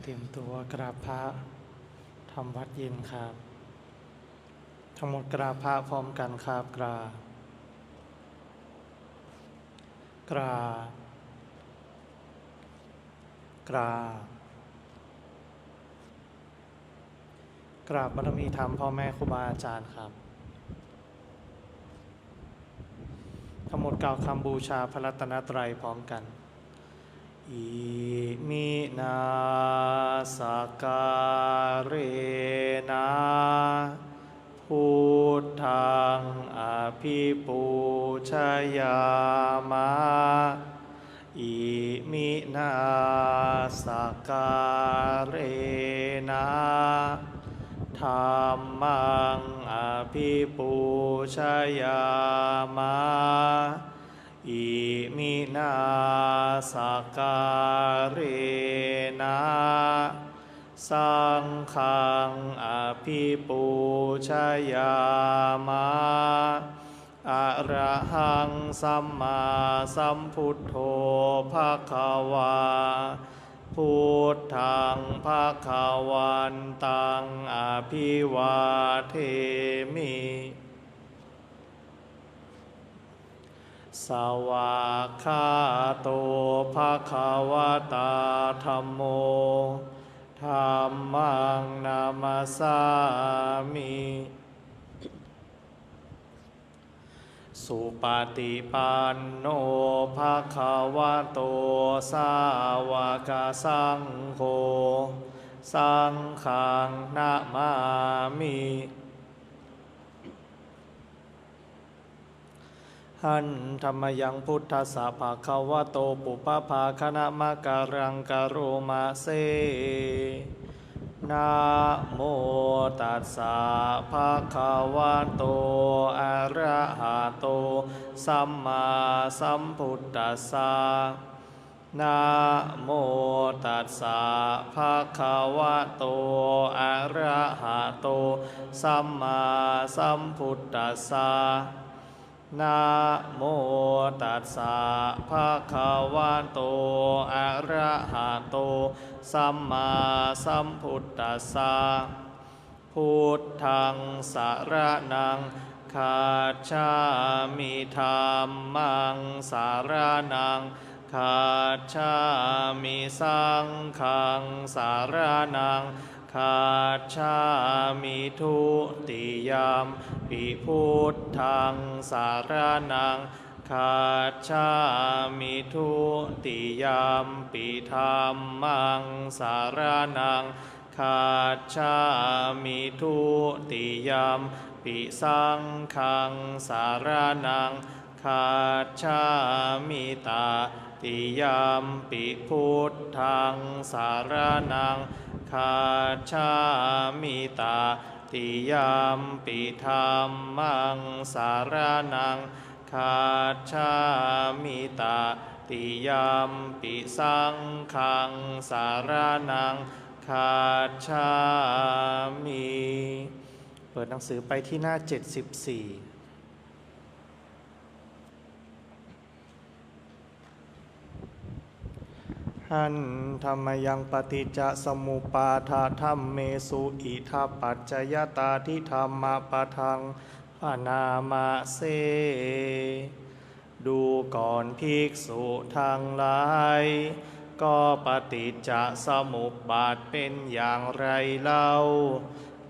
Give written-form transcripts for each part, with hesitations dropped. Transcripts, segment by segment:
เตรียมตัวกราบพระทำวัดเย็นครับ ทั้งหมดกราบพระพร้อมกันครับกราบกราบกราบกราบบารมีธรรมพ่อแม่ครูบาอาจารย์ครับ ทั้งหมดกล่าวคำบูชาพระรัตนตรัยพร้อมกันอิมินาสการเรนะพุทธังอภิปูชยามะอิมินาสการเรนะธัมมังอภิปูชยามะอิมินาสการเรนะสังฆังอภิปูชยามะอะระหังสัมมาสัมพุทโธภคะวาพุทธังภคะวันตังอภิวาเทมิสวากขาโตภคะวะตาธัมโมธัมมังนามัสสามิสุปฏิปันโนภะคะวะโตสาวกสังโฆสังฆังนะมามิหันธรรมยังพุทธัสสะภะคะวะโตปุพพภาคะนะมะการังกะโรมะเสนะโมตัสสะภะคะวะโตอะระหะโตสัมมาสัมพุทธัสสะนะโมตัสสะภะคะวะโตอะระหะโตสัมมาสัมพุทธัสสะนะโมตัสสะภะคะวะโตอะระหะโตสัมมาสัมพุทธัสสะพุทธังสรณังคัจฉามิธัมมังสรณังคัจฉามิสังฆังสรณังคัจฉามิทุติยมปิพุทธังสารนังคัจฉามิทุติยมปิธัมมังสารนังคัจฉามิทุติยมปิสังฆังสารนังคัจฉามิตาติยมปิพุทธังสารนังคัจฉามิตาติยมปิธัมมังสารนังคัจฉามิตาติยมปิสังฆังสารนังคัจฉามิเปิดหนังสือไปที่หน้า74หันธรรมยังปฏิจจสมุปาทาธัมเมสุอิทัปปัจจยตาทิธรรมปะทังปนามาเสดูก่อนภิกษุทั้งหลายก็ปฏิจจสมุปบาทเป็นอย่างไรเล่า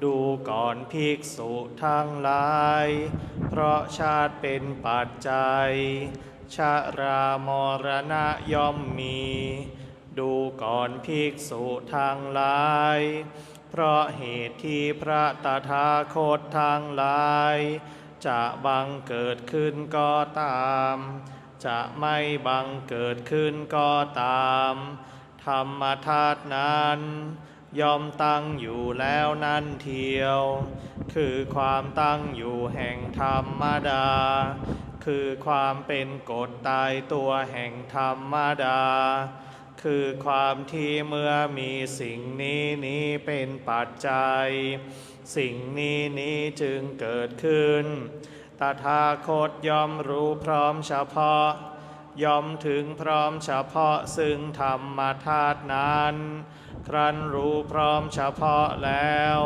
ดูก่อนภิกษุทั้งหลายเพราะชาติเป็นปัจจัยชรามรณะย่อมมีดูก่อนภิกษุทั้งหลายเพราะเหตุที่พระตถาคตทั้งหลายจะบังเกิดขึ้นก็ตามจะไม่บังเกิดขึ้นก็ตามธรรมธาตุนั้นย่อมตั้งอยู่แล้วนั่นเทียวคือความตั้งอยู่แห่งธรรมดาคือความเป็นกฎตายตัวแห่งธรรมดาคือความที่เมื่อมีสิ่งนี้เป็นปัจจัยสิ่งนี้จึงเกิดขึ้นตถาคตย่อมรู้พร้อมเฉพาะ ย่อมถึงพร้อมเฉพาะซึ่งธรรมธาตุนั้นครั้นรู้พร้อมเฉพาะแล้ว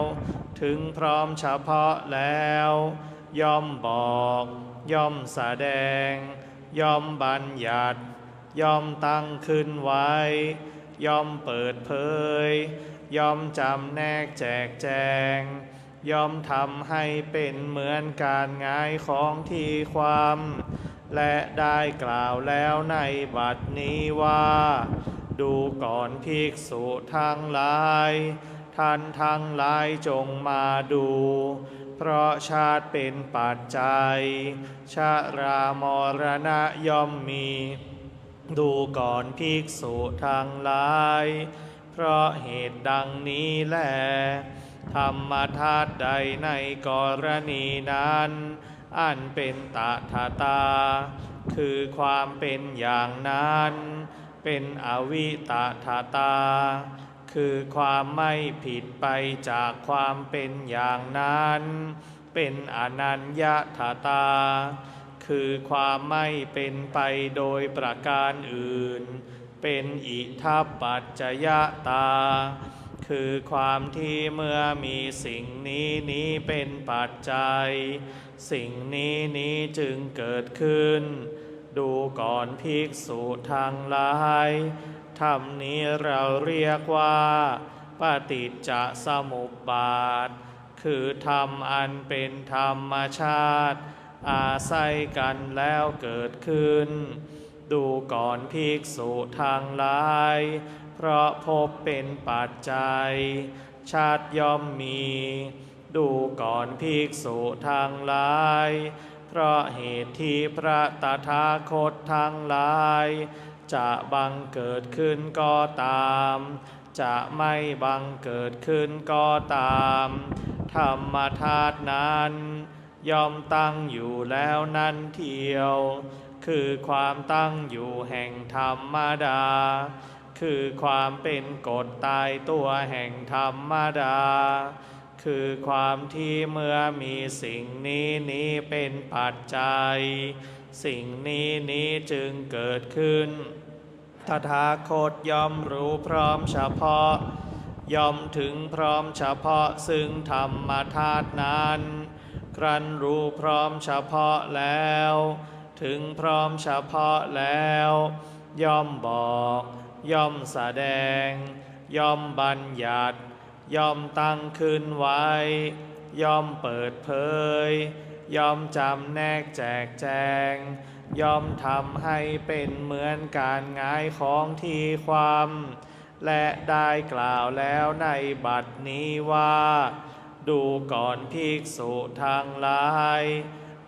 ถึงพร้อมเฉพาะแล้วย่อมบอกย่อมแสดงย่อมบัญญัติย่อมตั้งขึ้นไว้ย่อมเปิดเผยย่อมจำแนกแจกแจงย่อมทำให้เป็นเหมือนการหงายของที่ความและได้กล่าวแล้วในบัดนี้ว่าดูก่อนภิกษุทั้งหลายท่านทั้งหลายจงมาดูเพราะชาติเป็นปัจจัยชรามรณะย่อมมีดูก่อนภิกษุทั้งหลายเพราะเหตุดังนี้แลธรรมธาตุใดในกรณีนั้นอันเป็นตถาตาคือความเป็นอย่างนั้นเป็นอวิตถาตาคือความไม่ผิดไปจากความเป็นอย่างนั้นเป็นอนัญญถาตาคือความไม่เป็นไปโดยประการอื่นเป็นอิทัปปัจจยตาคือความที่เมื่อมีสิ่งนี้เป็นปัจจัยสิ่งนี้จึงเกิดขึ้นดูก่อนภิกษุทั้งหลายธรรมนี้เราเรียกว่าปฏิจจสมุปบาทคือธรรมอันเป็นธรรมชาติอาศัยกันแล้วเกิดขึ้นดูก่อนภิกษุทั้งหลายเพราะภพเป็นปัจจัยชาติย่อมมีดูก่อนภิกษุทั้งหลายเพราะเหตุที่พระตถาคตทั้งหลายจะบังเกิดขึ้นก็ตามจะไม่บังเกิดขึ้นก็ตามธรรมธาตุนั้นย่อมตั้งอยู่แล้วนั่นเทียวคือความตั้งอยู่แห่งธรรมดาคือความเป็นกฎตายตัวแห่งธรรมดาคือความที่เมื่อมีสิ่งนี้เป็นปัจจัยสิ่งนี้จึงเกิดขึ้นตถาคตย่อมรู้พร้อมเฉพาะย่อมถึงพร้อมเฉพาะซึ่งธรรมธาตุนั้นครั้นรู้พร้อมเฉพาะแล้วถึงพร้อมเฉพาะแล้วย่อมบอกย่อมแสดงย่อมบัญญัติย่อมตั้งขึ้นไว้ย่อมเปิดเผยย่อมจำแนกแจกแจงย่อมทำให้เป็นเหมือนการหงายของที่ความและได้กล่าวแล้วในบัดนี้ว่าดูก่อนภิกษุทั้งหลาย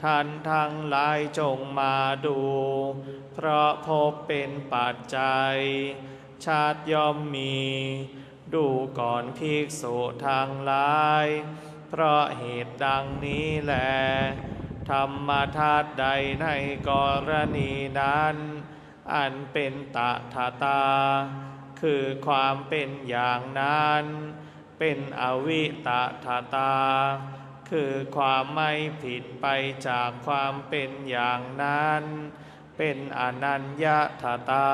ท่านทั้งหลายจงมาดูเพราะภพเป็นปัจจัยชาติย่อมมีดูก่อนภิกษุทั้งหลายเพราะเหตุดังนี้แลธรรมธาตุใดในกรณีนั้นอันเป็นตถาตาคือความเป็นอย่างนั้นเป็นอวิตถาตาคือความไม่ผิดไปจากความเป็นอย่างนั้นเป็นอนัญญถาตา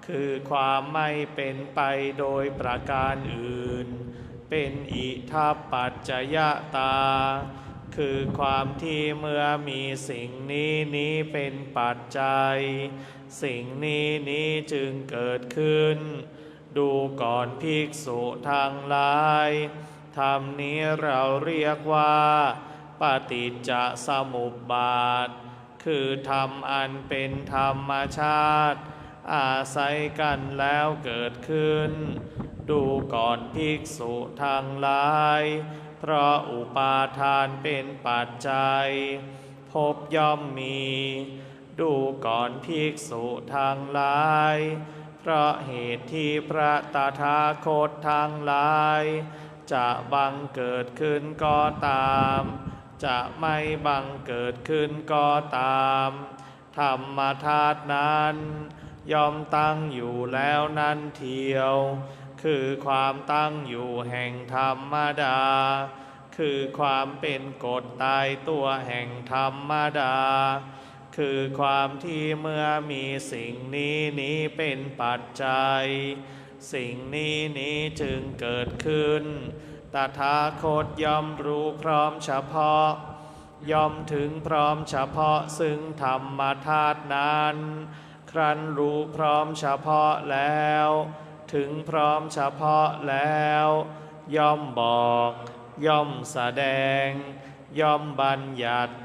คือความไม่เป็นไปโดยประการอื่นเป็นอิทัปปัจจยตาคือความที่เมื่อมีสิ่งนี้เป็นปัจจัยสิ่งนี้จึงเกิดขึ้นดูก่อนภิกษุทั้งหลายธรรมนี้เราเรียกว่าปฏิจจสมุปบาทคือธรรมอันเป็นธรรมชาติอาศัยกันแล้วเกิดขึ้นดูก่อนภิกษุทั้งหลายเพราะอุปาทานเป็นปัจจัยภพย่อมมีดูก่อนภิกษุทั้งหลายเพราะเหตุที่พระตถาคตทั้งหลายจะบังเกิดขึ้นก็ตามจะไม่บังเกิดขึ้นก็ตามธรรมธาตุนั้นย่อมตั้งอยู่แล้วนั่นเทียวคือความตั้งอยู่แห่งธรรมดาคือความเป็นกฎตายตัวแห่งธรรมดา คือความที่เมื่อมีสิ่งนี้เป็นปัจจัยสิ่งนี้จึงเกิดขึ้นตถาคตย่อมรู้พร้อมเฉพาะย่อมถึงพร้อมเฉพาะซึ่งธรรมธาตุนั้นครั้นรู้พร้อมเฉพาะแล้วถึงพร้อมเฉพาะแล้วย่อมบอกย่อมแสดงย่อมบัญญัติ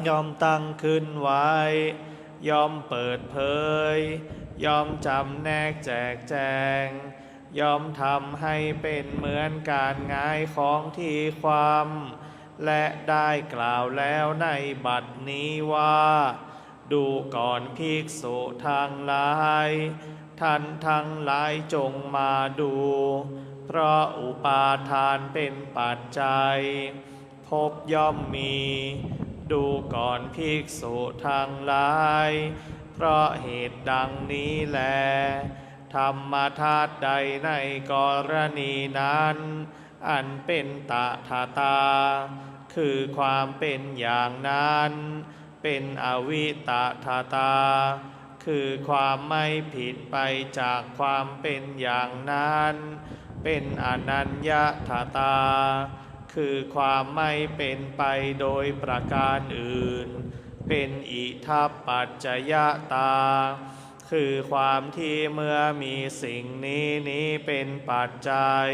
ย่อมตั้งขึ้นไว้ย่อมเปิดเผยย่อมจำแนกแจกแจงย่อมทำให้เป็นเหมือนการหงายของที่ความและได้กล่าวแล้วในบัดนี้ว่าดูก่อนภิกษุทั้งหลายท่านทั้งหลายจงมาดูเพราะอุปาทานเป็นปัจจัยภพย่อมมีดูก่อนภิกษุทั้งหลายเพราะเหตุดังนี้แลธรรมธาตุใดในกรณีนั้นอันเป็นตถาคือความเป็นอย่างนั้นเป็นอวิตถาคือความไม่ผิดไปจากความเป็นอย่างนั้นเป็นอนัญญตาคือความไม่เป็นไปโดยประการอื่นเป็นอิทัปปัจจยตาคือความที่เมื่อมีสิ่งนี้เป็นปัจจัย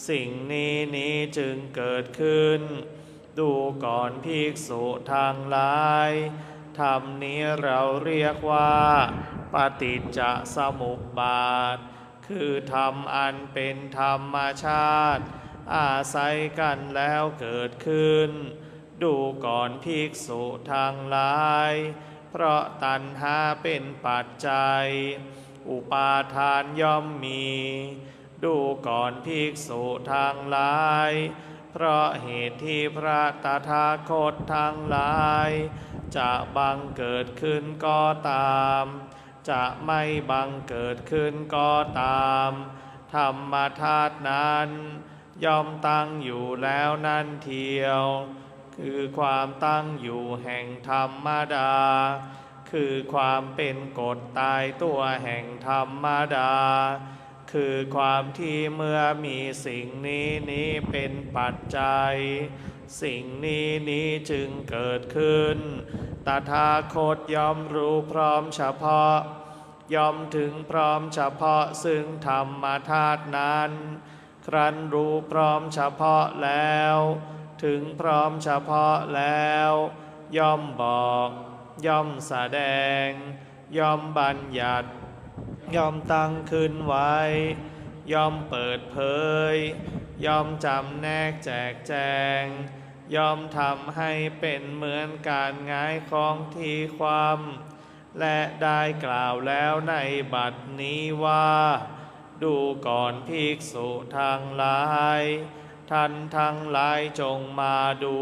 สิ่งนี้จึงเกิดขึ้นดูก่อนภิกษุทั้งหลายธรรมนี้เราเรียกว่าปฏิจจสมุปบาทคือธรรมอันเป็นธรรมชาติอาศัยกันแล้วเกิดขึ้นดูก่อนภิกษุทั้งหลายเพราะตัณหาเป็นปัจจัยอุปาทานย่อมมีดูก่อนภิกษุทั้งหลายเพราะเหตุที่พระตถาคตทั้งหลายจะบังเกิดขึ้นก็ตามจะไม่บังเกิดขึ้นก็ตามธรรมธาตุนั้นย่อมตั้งอยู่แล้วนั่นเทียวคือความตั้งอยู่แห่งธรรมดาคือความเป็นกฎตายตัวแห่งธรรมดาคือความที่เมื่อมีสิ่งนี้เป็นปัจจัยสิ่งนี้จึงเกิดขึ้นตถาคตย่อมรู้พร้อมเฉพาะย่อมถึงพร้อมเฉพาะซึ่งธรรมธาตุนั้นครั้นรู้พร้อมเฉพาะแล้วถึงพร้อมเฉพาะแล้วย่อมบอกย่อมแสดงย่อมบัญญัติย่อมตั้งขึ้นไว้ย่อมเปิดเผยย่อมจำแนกแจกแจงย่อมทำให้เป็นเหมือนการหงายของที่ความและได้กล่าวแล้วในบัดนี้ว่าดูก่อนภิกษุทั้งหลายท่านทั้งหลายจงมาดู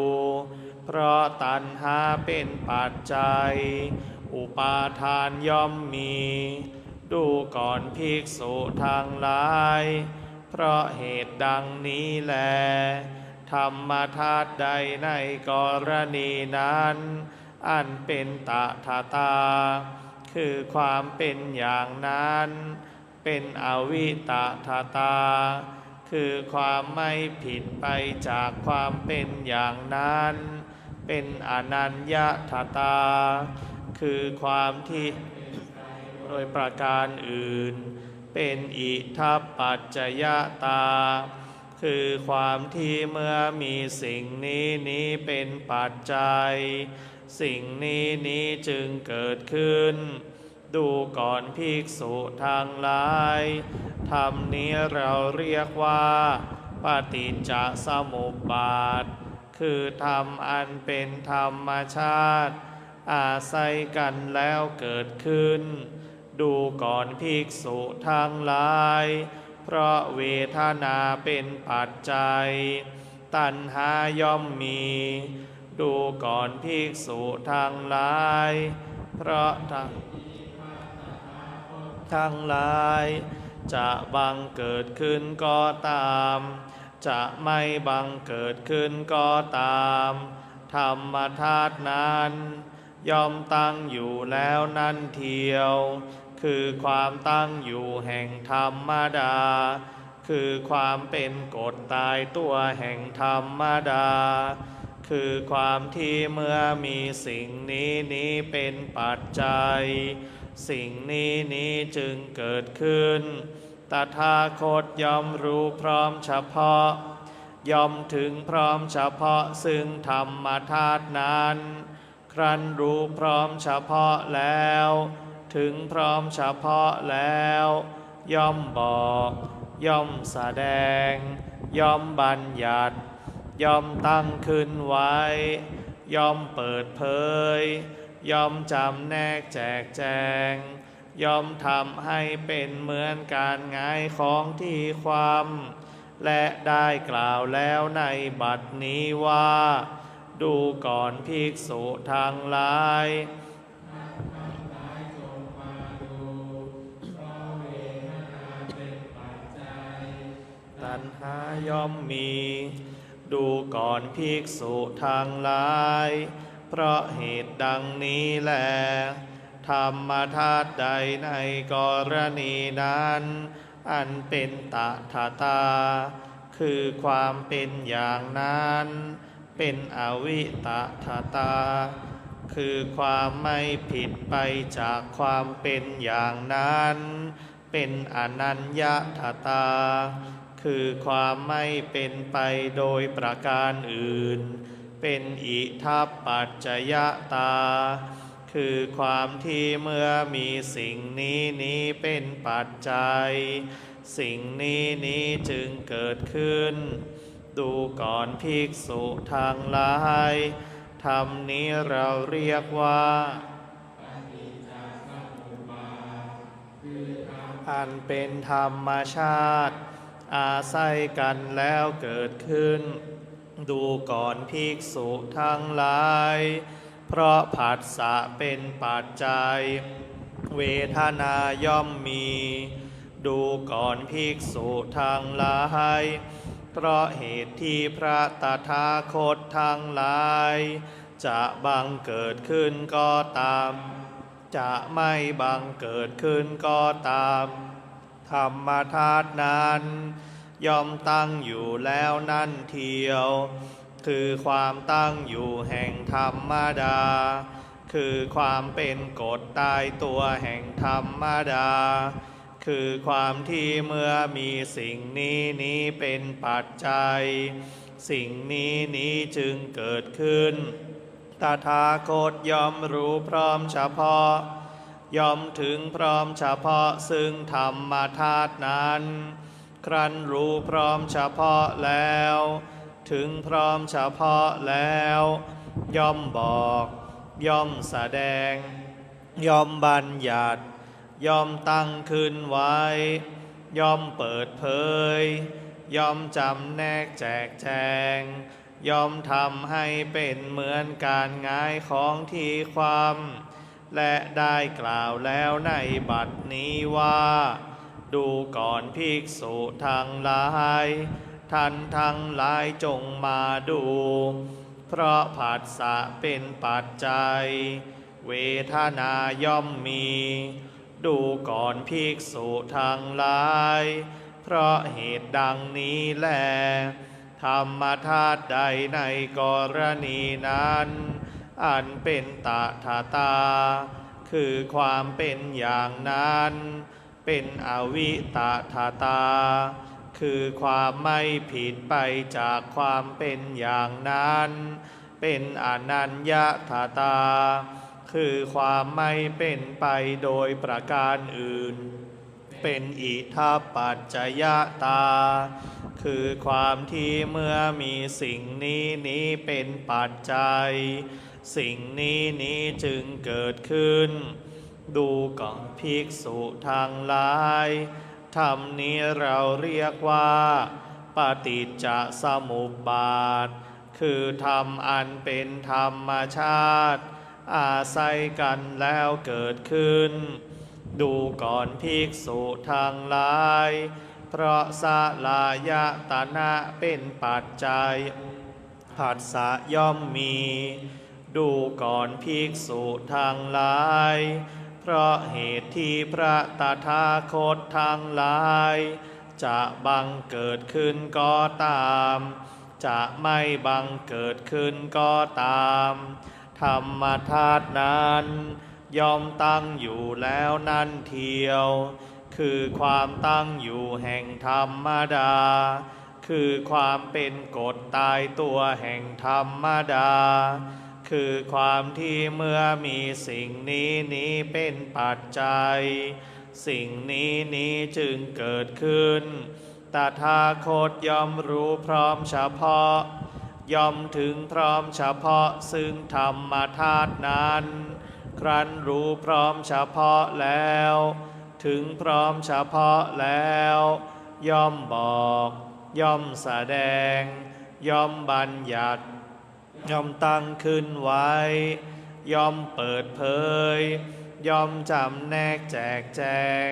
เพราะตัณหาเป็นปัจจัยอุปาทานย่อมมีดูก่อนภิกษุทั้งหลายเพราะเหตุดังนี้แลธรรมธาตุใดในกรณีนั้นอันเป็นตถาคือความเป็นอย่างนั้นเป็นอวิตถาคือความไม่ผิดไปจากความเป็นอย่างนั้นเป็นอนัญญตาคือความที่โดยประการอื่นเป็นอิทัปปัจจยตาคือความที่เมื่อมีสิ่งนี้เป็นปัจจัยสิ่งนี้จึงเกิดขึ้นดูก่อนภิกษุทั้งหลายธรรมนี้เราเรียกว่าปฏิจจสมุปบาทคือธรรมอันเป็นธรรมชาติอาศัยกันแล้วเกิดขึ้นดูก่อนภิกษุทั้งหลายเพราะเวทนาเป็นปัจจัยตัณหาย่อมมีดูก่อนภิกษุทั้งหลายเพราะทั้งหลายจะบังเกิดขึ้นก็ตามจะไม่บังเกิดขึ้นก็ตามธรรมธาตุนั้น ย่อมตั้งอยู่แล้วนั่นเทียวคือความตั้งอยู่แห่งธรรมดาคือความเป็นกฎตายตัวแห่งธรรมดาคือความที่เมื่อมีสิ่งนี้เป็นปัจจัยสิ่งนี้จึงเกิดขึ้นตถาคตย่อมรู้พร้อมเฉพาะย่อมถึงพร้อมเฉพาะซึ่งธรรมธาตุนั้นครั้นรู้พร้อมเฉพาะแล้วถึงพร้อมเฉพาะแล้วย่อมบอกย่อมแสดงย่อมบัญญัติย่อมตั้งขึ้นไว้ย่อมเปิดเผยย่อมจำแนกแจกแจงย่อมทำให้เป็นเหมือนการหงายของที่ความและได้กล่าวแล้วในบัดนี้ว่าดูก่อนภิกษุทั้งหลายตัณหาย่อมมีดูก่อนภิกษุทั้งหลายเพราะเหตุดังนี้แลธรรมธาตุใดในกรณีนั้นอันเป็นตถาคือความเป็นอย่างนั้นเป็นอวิตถาคือความไม่ผิดไปจากความเป็นอย่างนั้นเป็นอนัญญตาคือความไม่เป็นไปโดยประการอื่นเป็นอิทัปปัจจยตาคือความที่เมื่อมีสิ่งนี้เป็นปัจจัยสิ่งนี้จึงเกิดขึ้นดูก่อนภิกษุทั้งหลายธรรมนี้เราเรียกว่าอันเป็นธรรมชาติอาศัยกันแล้วเกิดขึ้นดูก่อนภิกษุทั้งหลายเพราะผัสสะเป็นปัจจัยเวทนาย่อมมีดูก่อนภิกษุทั้งหลายเพราะเหตุที่พระตถาคตทั้งหลายจะบังเกิดขึ้นก็ตามจะไม่บังเกิดขึ้นก็ตามธรรมธาตุนั้นย่อมตั้งอยู่แล้วนั่นเทียวคือความตั้งอยู่แห่งธรรมดาคือความเป็นกฎตายตัวแห่งธรรมดาคือความที่เมื่อมีสิ่งนี้เป็นปัจจัยสิ่งนี้จึงเกิดขึ้นตถาคตย่อมรู้พร้อมเฉพาะย่อมถึงพร้อมเฉพาะซึ่งธรรมธาตุนั้นครั้นรู้พร้อมเฉพาะแล้วถึงพร้อมเฉพาะแล้วย่อมบอกย่อมแสดงย่อมบัญญัติย่อมตั้งขึ้นไว้ย่อมเปิดเผยย่อมจำแนกแจกแจงย่อมทำให้เป็นเหมือนการหงายของที่ความและได้กล่าวแล้วในบัดนี้ว่าดูก่อนภิกษุทั้งหลายท่านทั้งหลายจงมาดูเพราะผัสสะเป็นปัจจัยเวทนาย่อมมีดูก่อนภิกษุทั้งหลายเพราะเหตุดังนี้แลธรรมธาตุใดในกรณีนั้นอันเป็นตถาคือความเป็นอย่างนั้นเป็นอวิตถาคือความไม่ผิดไปจากความเป็นอย่างนั้นเป็นอนัญญตาคือความไม่เป็นไปโดยประการอื่นเป็นอิทัปปัจจยตาคือความที่เมื่อมีสิ่งนี้เป็นปัจจัยสิ่งนี้จึงเกิดขึ้นดูก่อนภิกษุทั้งหลายธรรมนี้เราเรียกว่าปฏิจจสมุปบาทคือธรรมอันเป็นธรรมชาติอาศัยกันแล้วเกิดขึ้นดูก่อนภิกษุทั้งหลายเพราะสลายตนะเป็นปัจจัยผัสสะย่อมมี ดูก่อนภิกษุทั้งหลายเพราะเหตุที่พระตถาคตทั้งหลายจะบังเกิดขึ้นก็ตามจะไม่บังเกิดขึ้นก็ตามธรรมธาตุนั้นย่อมตั้งอยู่แล้วนั่นเทียวคือความตั้งอยู่แห่งธรรมดาคือความเป็นกฎตายตัวแห่งธรรมดาคือความที่เมื่อมีสิ่งนี้เป็นปัจจัยสิ่งนี้จึงเกิดขึ้นตถาคตย่อมรู้พร้อมเฉพาะย่อมถึงพร้อมเฉพาะซึ่งธรรมธาตุนั้นครั้นรู้พร้อมเฉพาะแล้วถึงพร้อมเฉพาะแล้วย่อมบอกย่อมแสดงย่อมบัญญัติย่อมตั้งขึ้นไว้ย่อมเปิดเผยย่อมจำแนกแจกแจง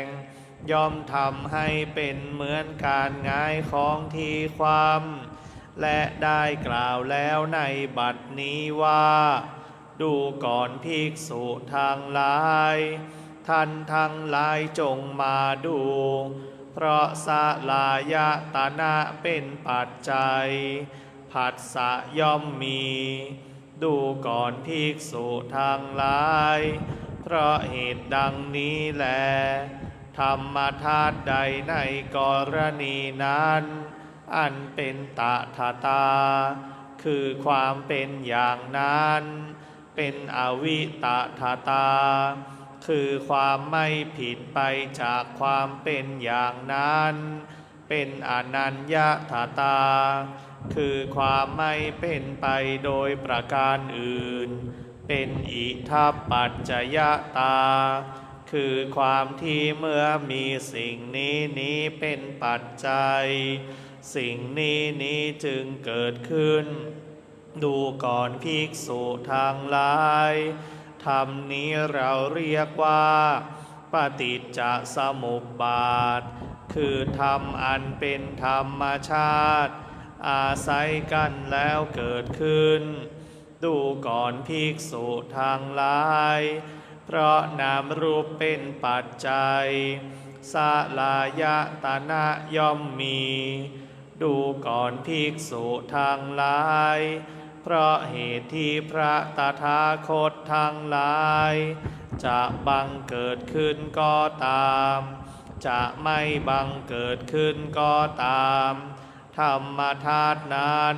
ย่อมทำให้เป็นเหมือนการหงายของที่ความและได้กล่าวแล้วในบัดนี้ว่าดูก่อนภิกษุทั้งหลายท่านทั้งหลายจงมาดูเพราะสลายตนะเป็นปัจจัยผัสสะย่อมมีดูก่อนภิกษุทั้งหลายเพราะเหตุดังนี้แลธรรมธาตุใดในกรณีนั้นอันเป็นตถาคือความเป็นอย่างนั้นเป็นอวิตถาคือความไม่ผิดไปจากความเป็นอย่างนั้นเป็นอนัญญตาคือความไม่เป็นไปโดยประการอื่นเป็นอิทัปปัจจยตาคือความที่เมื่อมีสิ่งนี้เป็นปัจจัยสิ่งนี้จึงเกิดขึ้นดูก่อนภิกษุทั้งหลายธรรมนี้เราเรียกว่าปฏิจจสมุปบาทคือธรรมอันเป็นธรรมชาติอาศัยกันแล้วเกิดขึ้นดูก่อนภิกษุทั้งหลายเพราะนามรูปเป็นปัจจัยสลายตนะย่อมมีดูก่อนภิกษุทั้งหลายเพราะเหตุที่พระตถาคตทั้งหลายจะบังเกิดขึ้นก็ตามจะไม่บังเกิดขึ้นก็ตามธรรมธาตุนั้น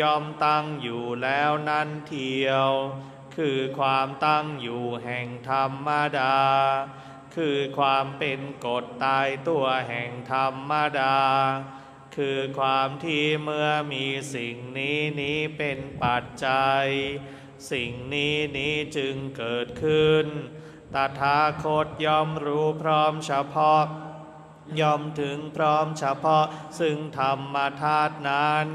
ย่อมตั้งอยู่แล้วนั่นเทียวคือความตั้งอยู่แห่งธรรมดาคือความเป็นกฎตายตัวแห่งธรรมดาคือความที่เมื่อมีสิ่งนี้เป็นปัจจัยสิ่งนี้จึงเกิดขึ้นตถาคตย่อมรู้พร้อมเฉพาะย่อมถึงพร้อมเฉพาะซึ่งธรรมธาตุนั้น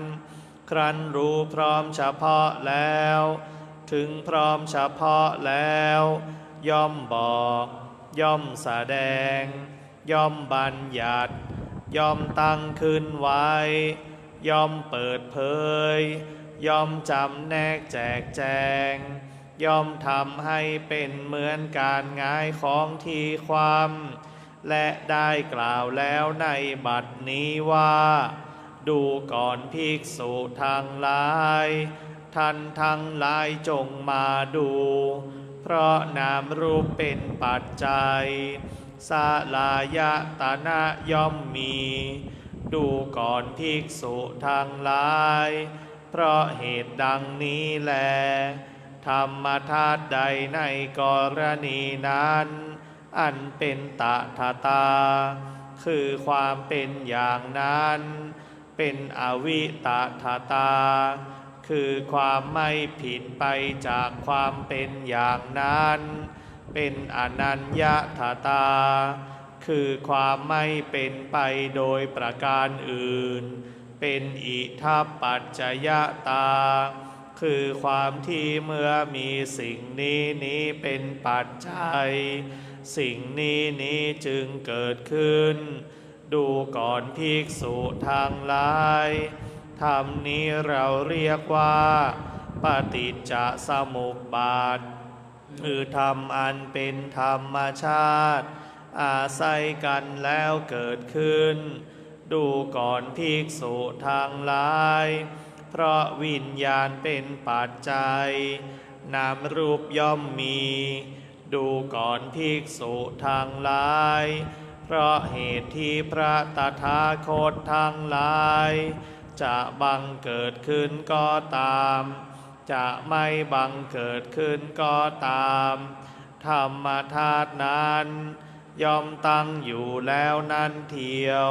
ครั้นรู้พร้อมเฉพาะแล้วถึงพร้อมเฉพาะแล้วย่อมบอกย่อมแสดงย่อมบัญญัติย่อมตั้งขึ้นไว้ย่อมเปิดเผยย่อมจำแนกแจกแจงย่อมทำให้เป็นเหมือนการหงายของที่ความและได้กล่าวแล้วในบัดนี้ว่าดูก่อนภิกษุทั้งหลายท่านทั้งหลายจงมาดูเพราะนามรูปเป็นปัจจัยสลายตนะย่อมมีดูก่อนภิกษุทั้งหลายเพราะเหตุดังนี้แลธรรมธาตุใดในกรณีนั้นอันเป็นตถาคือความเป็นอย่างนั้นเป็นอวิตถาคือความไม่ผิดไปจากความเป็นอย่างนั้นเป็นอนัญญตาคือความไม่เป็นไปโดยประการอื่นเป็นอิทัปปัจจยตาคือความที่เมื่อมีสิ่งนี้เป็นปัจจัยสิ่งนี้จึงเกิดขึ้นดูก่อนภิกษุทั้งหลายธรรมนี้เราเรียกว่า ปฏิจจสมุปบาทคือธรรมอันเป็นธรรมชาติอาศัยกันแล้วเกิดขึ้นดูก่อนภิกษุทั้งหลายเพราะวิญญาณเป็นปัจจัยนามรูปย่อมมีดูก่อนภิกษุทั้งหลายเพราะเหตุที่พระตถาคตทั้งหลายจะบังเกิดขึ้นก็ตามจะไม่บังเกิดขึ้นก็ตามธรรมธาตุนั้นย่อมตั้งอยู่แล้วนั่นเทียว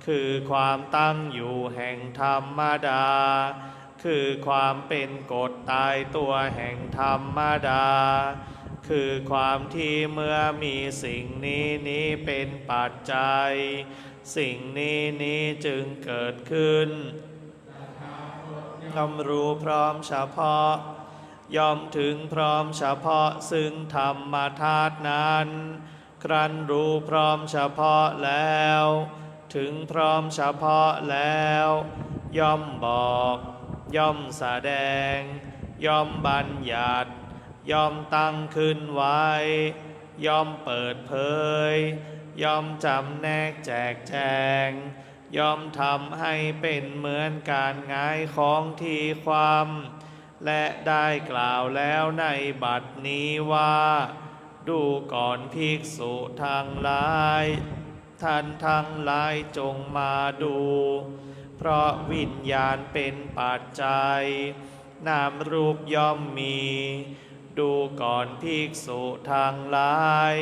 คือความตั้งอยู่แห่งธรรมดาคือความเป็นกฎตายตัวแห่งธรรมดาคือความที่เมื่อมีสิ่งนี้เป็นปัจจัยสิ่งนี้จึงเกิดขึ้นย่อมรู้พร้อมเฉพาะย่อมถึงพร้อมเฉพาะซึ่งธรรมธาตุนั้นครั้นรู้พร้อมเฉพาะแล้วถึงพร้อมเฉพาะแล้วย่อมบอกย่อมแสดงย่อมบัญญัติย่อมตั้งขึ้นไว้ย่อมเปิดเผยย่อมจำแนกแจกแจงย่อมทำให้เป็นเหมือนการหงายของที่ความและได้กล่าวแล้วในบัดนี้ว่าดูก่อนภิกษุทั้งหลายท่านทั้งหลายจงมาดูเพราะวิญญาณเป็นปัจจัยนามรูปย่อมมีดูก่อนภิกษุทั้งหลาย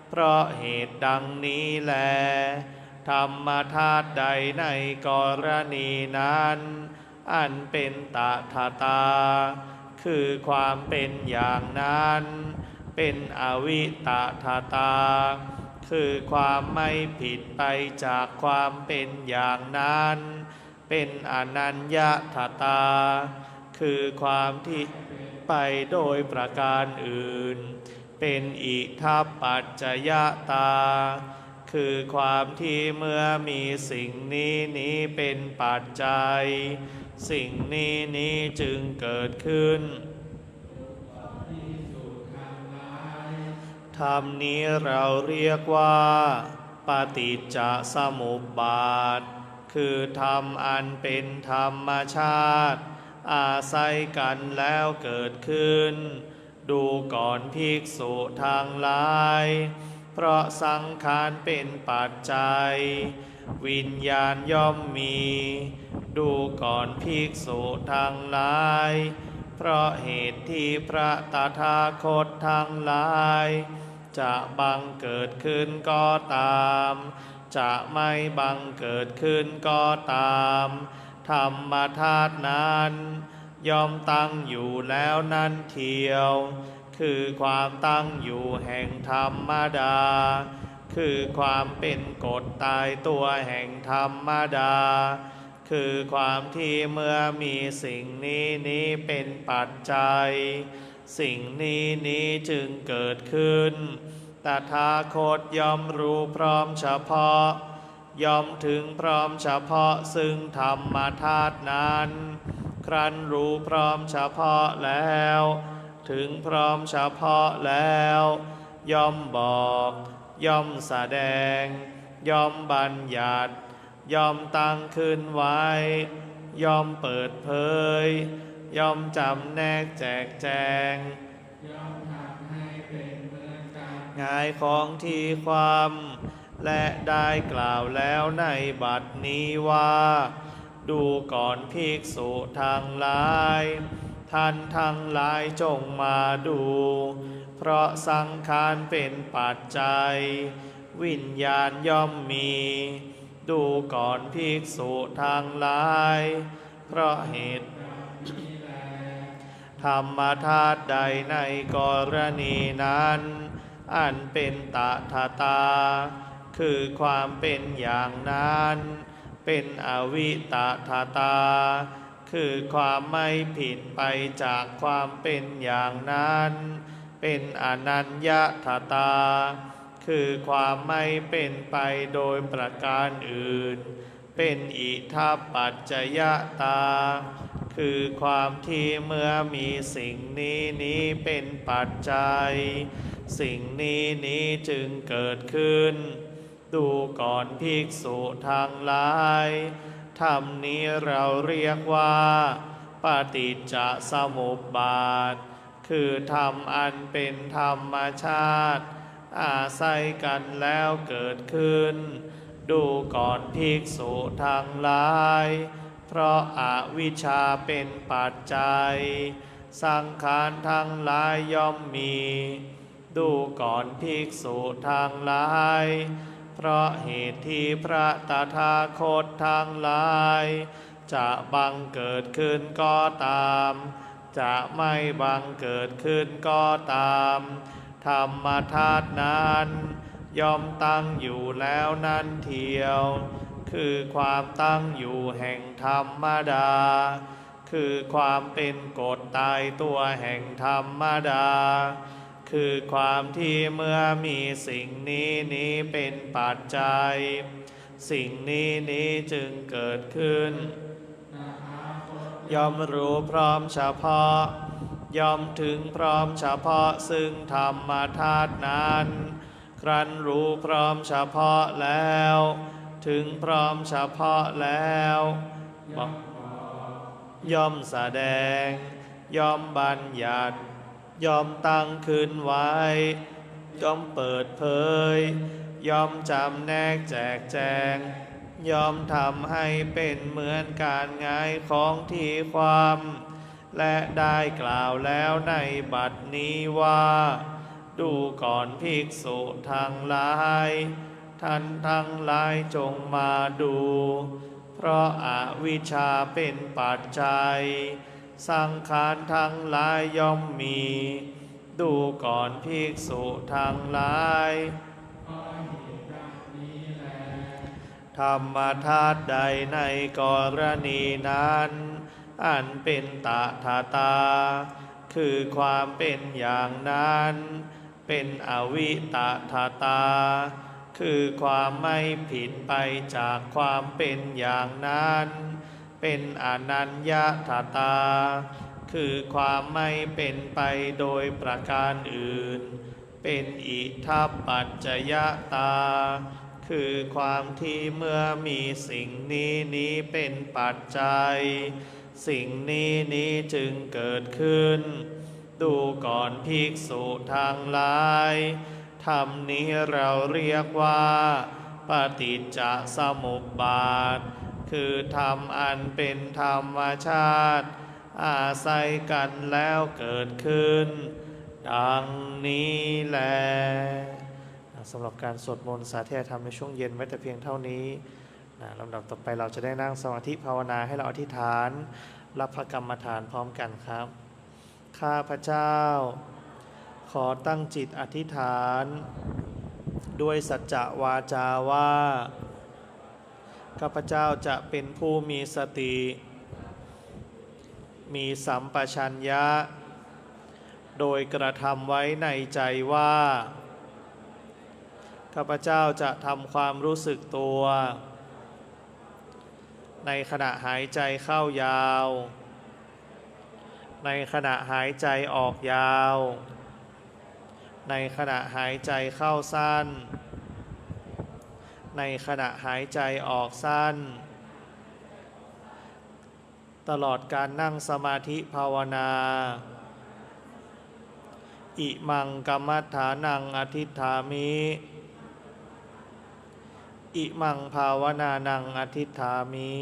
เพราะเหตุดังนี้แลธรรมธาตุใดในกรณีนั้นอันเป็นตถาตาคือความเป็นอย่างนั้นเป็นอวิตถาตาคือความไม่ผิดไปจากความเป็นอย่างนั้นเป็นอนัญญถาตาคือความที่ไปโดยประการอื่นเป็นอิทัปปัจจยตาคือความที่เมื่อมีสิ่งนี้เป็นปัจจัยสิ่งนี้จึงเกิดขึ้นธรรมนี้เราเรียกว่าปฏิจจสมุปบาทคือธรรมอันเป็นธรรมชาติอาศัยกันแล้วเกิดขึ้นดูก่อนภิกษุทั้งหลายเพราะสังขารเป็นปัจจัยวิญญาณย่อมมีดูก่อนภิกษุทั้งหลายเพราะเหตุที่พระตถาคตทั้งหลายจะบังเกิดขึ้นก็ตามจะไม่บังเกิดขึ้นก็ตามธรรมธาตุนั้นย่อมตั้งอยู่แล้วนั่นเทียวคือความตั้งอยู่แห่งธรรมดาคือความเป็นกฎตายตัวแห่งธรรมดาคือความที่เมื่อมีสิ่งนี้เป็นปัจจัยสิ่งนี้จึงเกิดขึ้นตถาคตย่อมรู้พร้อมเฉพาะย่อมถึงพร้อมเฉพาะซึ่งธรรมธาตุนั้นครั้นรู้พร้อมเฉพาะแล้วถึงพร้อมเฉพาะแล้วย่อมบอกย่อมแสดงย่อมบัญญัติย่อมตั้งขึ้นไว้ย่อมเปิดเผยย่อมจำแนกแจกแจงย่อมทำให้เป็นเหมือนกันหงายของที่ความและได้กล่าวแล้วในบัดนี้ว่าดูก่อนภิกษุทั้งหลายท่านทั้งหลายจงมาดูเพราะสังขารเป็นปัจจัยวิญญาณย่อมมีดูก่อนภิกษุทั้งหลายเพราะเหตุธรรมธาตุใดในกรณีนั้นอันเป็นตถาตาคือความเป็นอย่างนั้นเป็นอวิตถาตาคือความไม่ผิดไปจากความเป็นอย่างนั้นเป็นอนัญญถาตาคือความไม่เป็นไปโดยประการอื่นเป็นอิทัปปัจจยตา คือความที่เมื่อมีสิ่งนี้เป็นปัจจัยสิ่งนี้จึงเกิดขึ้นดูก่อนภิกษุทั้งหลายธรรมนี้เราเรียกว่าปฏิจจสมุปบาทคือธรรมอันเป็นธรรมชาติอาศัยกันแล้วเกิดขึ้นดูก่อนภิกษุทั้งหลายเพราะอวิชชาเป็นปัจจัยสังขารทั้งหลายย่อมมีดูก่อนภิกษุทั้งหลายเพราะเหตุที่พระตถาคตทั้งหลายจะบังเกิดขึ้นก็ตามจะไม่บังเกิดขึ้นก็ตามธรรมธาตุนั้นย่อมตั้งอยู่แล้วนั่นเทียวคือความตั้งอยู่แห่งธรรมดาคือความเป็นกฎตายตัวแห่งธรรมดาคือความที่เมื่อมีสิ่งนี้เป็นปัจจัยสิ่งนี้จึงเกิดขึ้นย่อมรู้พร้อมเฉพาะย่อมถึงพร้อมเฉพาะซึ่งธรรมธาตุนั้นครั้นรู้พร้อมเฉพาะแล้วถึงพร้อมเฉพาะแล้วย่อมแสดงย่อมบัญญัติย่อมตั้งขึ้นไว้ย่อมเปิดเผยย่อมจำแนกแจกแจงย่อมทำให้เป็นเหมือนการหงายของที่ความและได้กล่าวแล้วในบัดนี้ว่าดูก่อนภิกษุทั้งหลายท่านทั้งหลายจงมาดูเพราะอวิชชาเป็นปัจจัยสังขารทั้งหลายย่อมมีดูก่อนภิกษุทั้งหลายธรรมธาตุใดในกรณีนั้นอันเป็นตถาคือความเป็นอย่างนั้นเป็นอวิตถาคือความไม่ผิดไปจากความเป็นอย่างนั้นเป็นอนัญญตาคือความไม่เป็นไปโดยประการอื่นเป็นอิทัปปัจจยตาคือความที่เมื่อมีสิ่งนี้เป็นปัจจัยสิ่งนี้จึงเกิดขึ้นดูก่อนภิกษุทั้งหลายธรรมนี้เราเรียกว่าปฏิจจสมุปบาทคือธรรมอันเป็นธรรมชาติอาศัยกันแล้วเกิดขึ้นดังนี้แลสำหรับการสวดมนต์สาธยายธรรมในช่วงเย็นไว้แต่เพียงเท่านี้ลำดับต่อไปเราจะได้นั่งสมาธิภาวนาให้เราอธิษฐานรับพระกรรมฐานพร้อมกันครับข้าพเจ้าขอตั้งจิตอธิษฐานด้วยสัจจะวาจาว่าข้าพเจ้าจะเป็นผู้มีสติมีสัมปชัญญะโดยกระทำไว้ในใจว่าข้าพเจ้าจะทำความรู้สึกตัวในขณะหายใจเข้ายาวในขณะหายใจออกยาวในขณะหายใจเข้าสั้นในขณะหายใจออกสั้นตลอดการนั่งสมาธิภาวนาอิมังกัมมัฏฐานังอทิฏฐามิอิมังภาวนานังอทิฏฐามิ